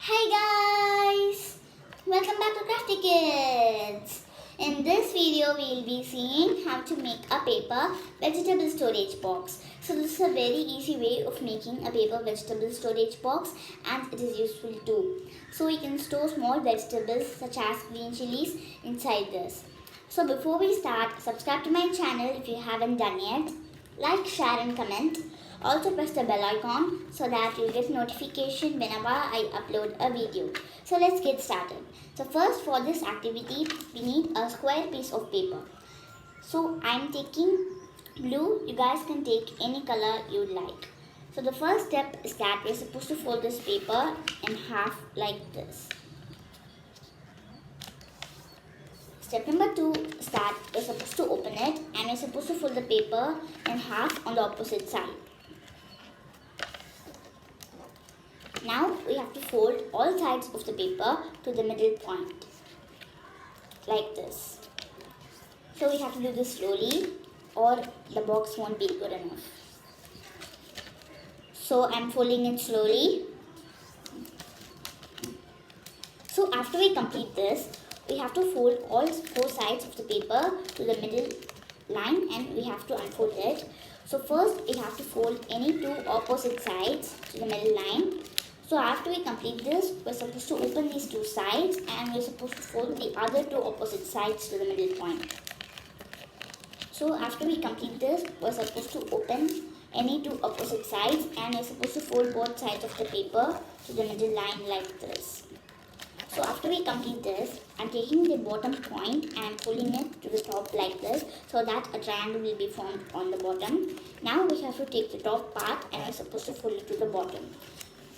Hi guys! Welcome back to Crafty Kids! In this video, we will be seeing how to make a paper vegetable storage box. So this is a very easy way of making a paper vegetable storage box, and it is useful too. So we can store small vegetables such as green chilies inside this. So before we start, subscribe to my channel if you haven't done yet. Like, share and comment. Also press the bell icon so that you'll get notification whenever I upload a video. So let's get started. So first, for this activity, we need a square piece of paper. So I'm taking blue. You guys can take any color you like. So the first step is that we're supposed to fold this paper in half like this. Step number 2 is that we're supposed to open it and we're supposed to fold the paper in half on the opposite side. Now we have to fold all sides of the paper to the middle point, like this. So we have to do this slowly or the box won't be good enough. So I'm folding it slowly. So after we complete this, we have to fold all 4 sides of the paper to the middle line and we have to unfold it. So first we have to fold any 2 opposite sides to the middle line. So after we complete this, we're supposed to open these 2 sides and we're supposed to fold the other 2 opposite sides to the middle point. So after we complete this, we're supposed to open any 2 opposite sides and we're supposed to fold both sides of the paper to the middle line like this. So after we complete this, I'm taking the bottom point and I'm folding it to the top like this so that a triangle will be formed on the bottom. Now we have to take the top part and we're supposed to fold it to the bottom.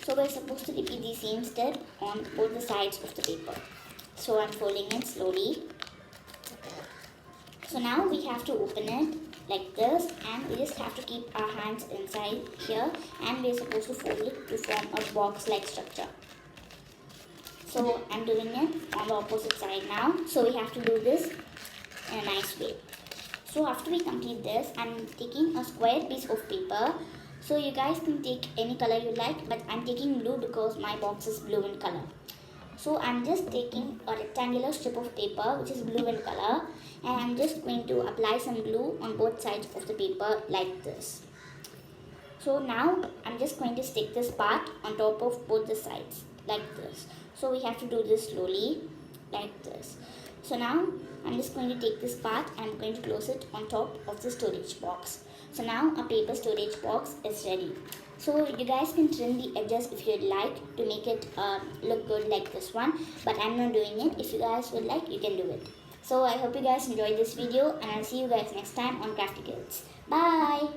So we're supposed to repeat the same step on both the sides of the paper. So I'm folding it slowly. So now we have to open it like this and we just have to keep our hands inside here and we're supposed to fold it to form a box-like structure. So I'm doing it on the opposite side now. So we have to do this in a nice way. So after we complete this, I'm taking a square piece of paper. So you guys can take any color you like, but I'm taking blue because my box is blue in color. So I'm just taking a rectangular strip of paper which is blue in color and I'm just going to apply some glue on both sides of the paper like this. So now I'm just going to stick this part on top of both the sides like this. So we have to do this slowly like this. So now I'm just going to take this part and I'm going to close it on top of the storage box. So now a paper storage box is ready. So you guys can trim the edges if you'd like to make it look good like this one. But I'm not doing it. If you guys would like, you can do it. So I hope you guys enjoyed this video and I'll see you guys next time on Crafty Kids. Bye!